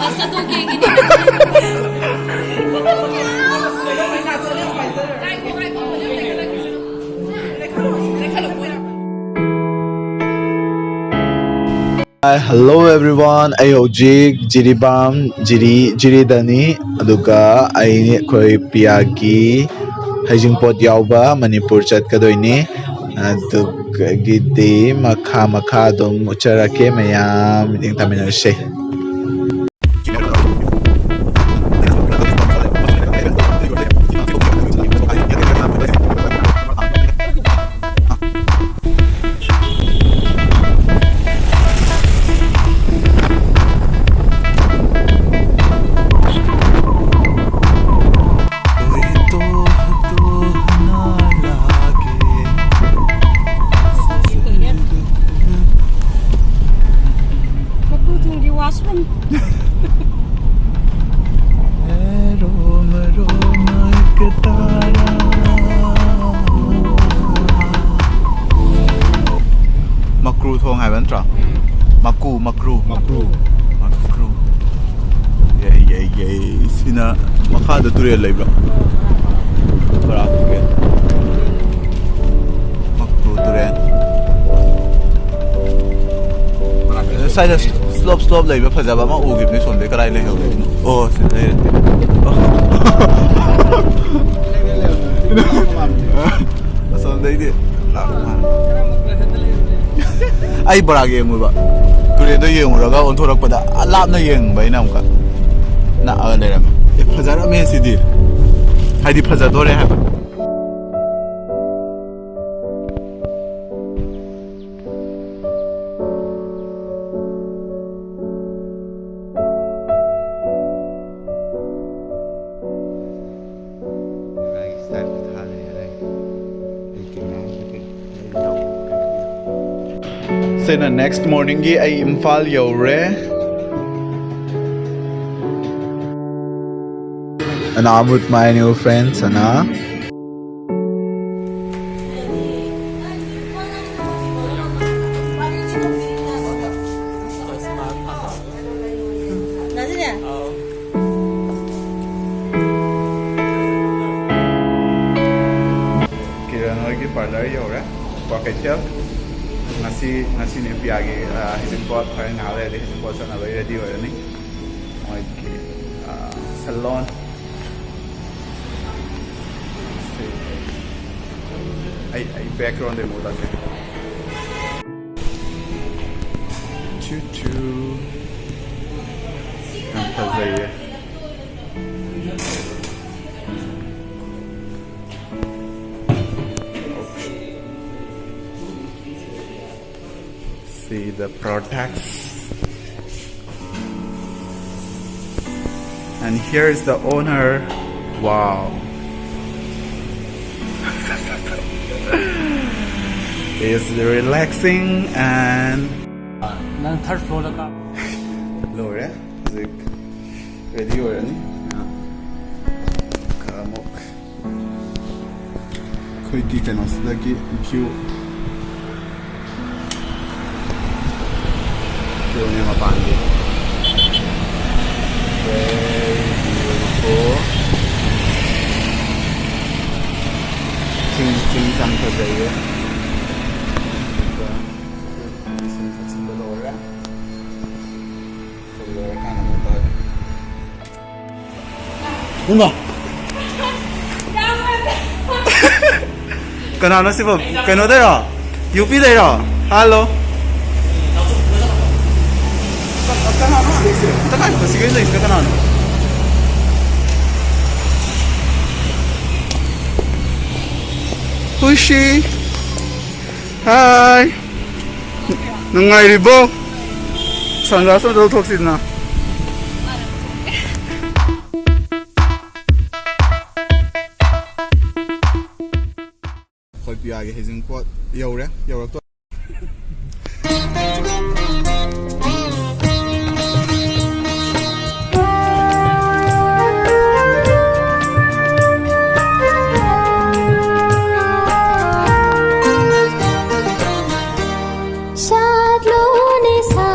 Basta tugi gini. Hello everyone. I hojik jiribam jiridani aduga ai khoi piagi Heijingpot yauba Manipur chatkadoini aduga gidi makha dum ucharake mayam ningtaminarse. Makru thong hai ban tra makru ye sina makha da ture leibra bara ture makru ture side slope leiba phajaba ma ugib ni sonde karai le hole oh sin le sonde di ai bara ge mu ba ture do yeng ra ga on thorak pada lap na yeng bai nam ka na a le ram e phajara me sidi haidi phajadore ha Say na next morning gi ay Imphal yaure and I'm with my new friends ana parlor yaure pakaitel ngasi ni piagi Heijingpot khare na le Heijingpot sana ready ho ni moi ki salon ai background de moda ke chu anta zaye see the products, and here is the owner. Wow. It's relaxing and third floor ka lower ready or ni kamok khoi ki kanos lagi view ni mapandi very beautiful ching sang ko jaye Uma Kanano si Bob Kano dera UP dera Hello Takay ko sige lang ka kanano Pushi Hi Nangai ribo Sangraso do toksin na Khoi piagi Heijingpot yaure to Shadlo ne sa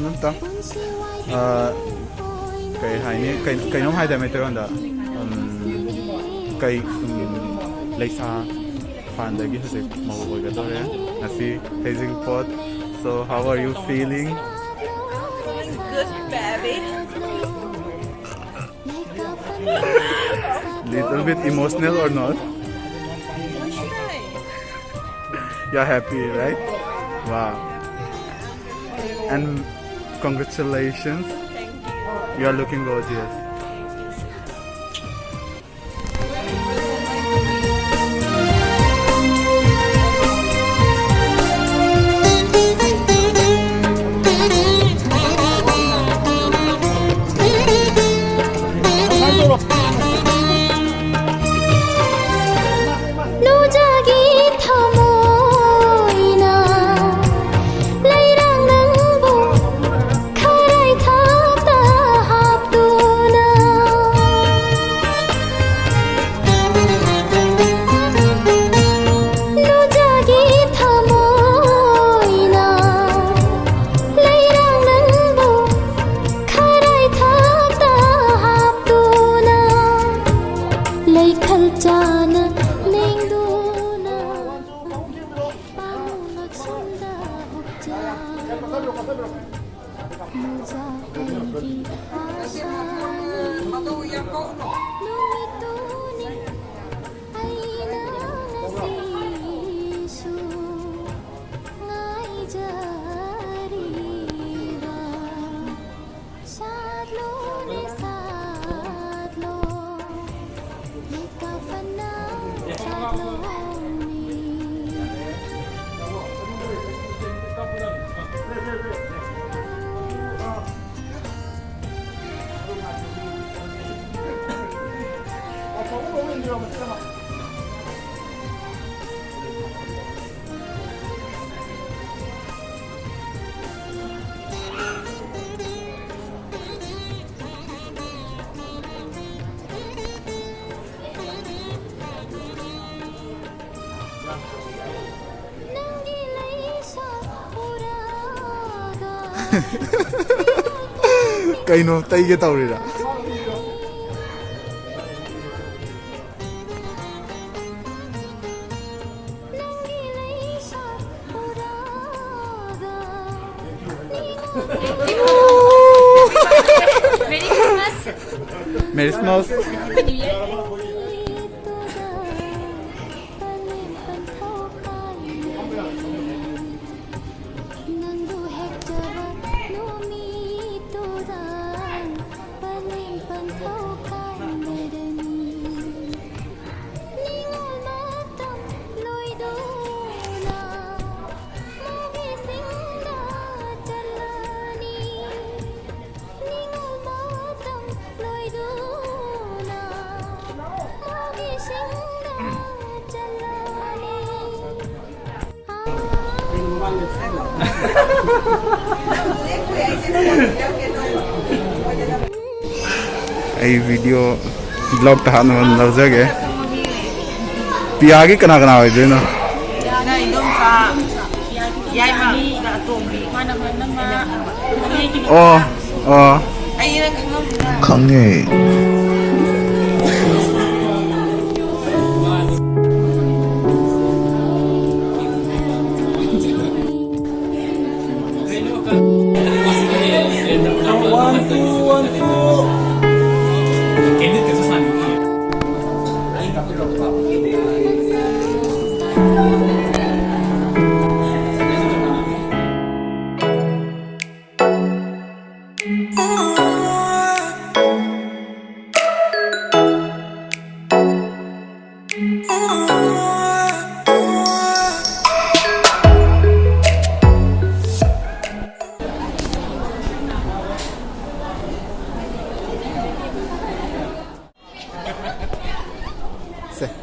namta kai hai ni kai nom hai da mai teron da kai leisa fan da gi hase mo bo ga dore nasi Heijingpot. So how are you feeling? Good, baby. Little bit emotional or not? You're happy, right? Wow. And congratulations. Thank you. You are looking gorgeous. Kaino tay ge tawrira. Merry Christmas. Merry Christmas. Happy New Year. Ay video vlog ta han lau jage piagi kana kana hoy deno Nga indom sa yai ma na atombi mana mana ma oh ay na khangye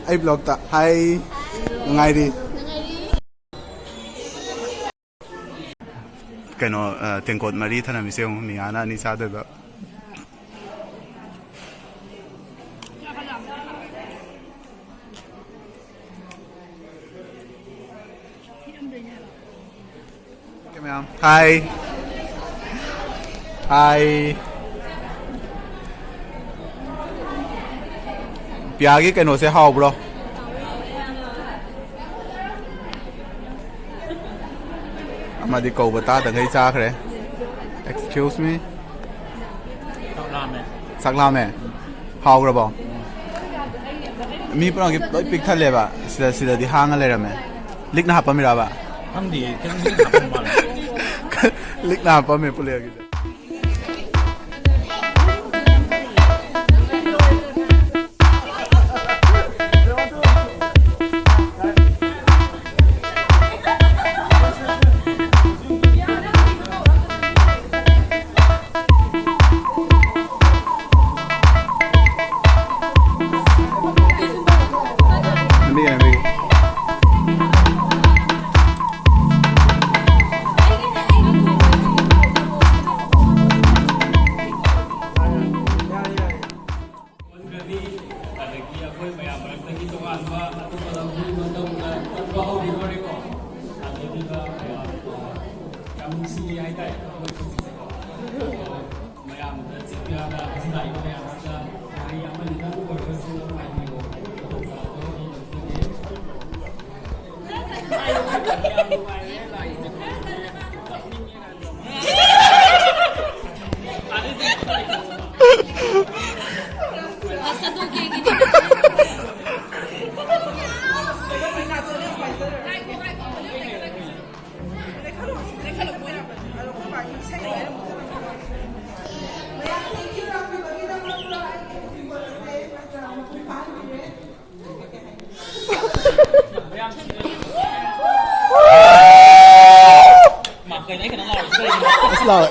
ai vlog ta hai ngai đi cái nó tiền cột mà đi thân là mình xem mình ăn ăn đi sao được đó cái mày không hai Hi. Piagi cái nó sẽ hao bro. Mà đi cầu bata tầng ngay xa kìa. Excuse me. Sắc lam mẹ. Hao rồi bông. Mi pun lagi pick thal le ba. Sida di hang le ra me. Lik na hapa mi ra ba. Ang di, kan di hapon mal. Lik na hapa me pule lagi. Mà cái này cái nó lòi.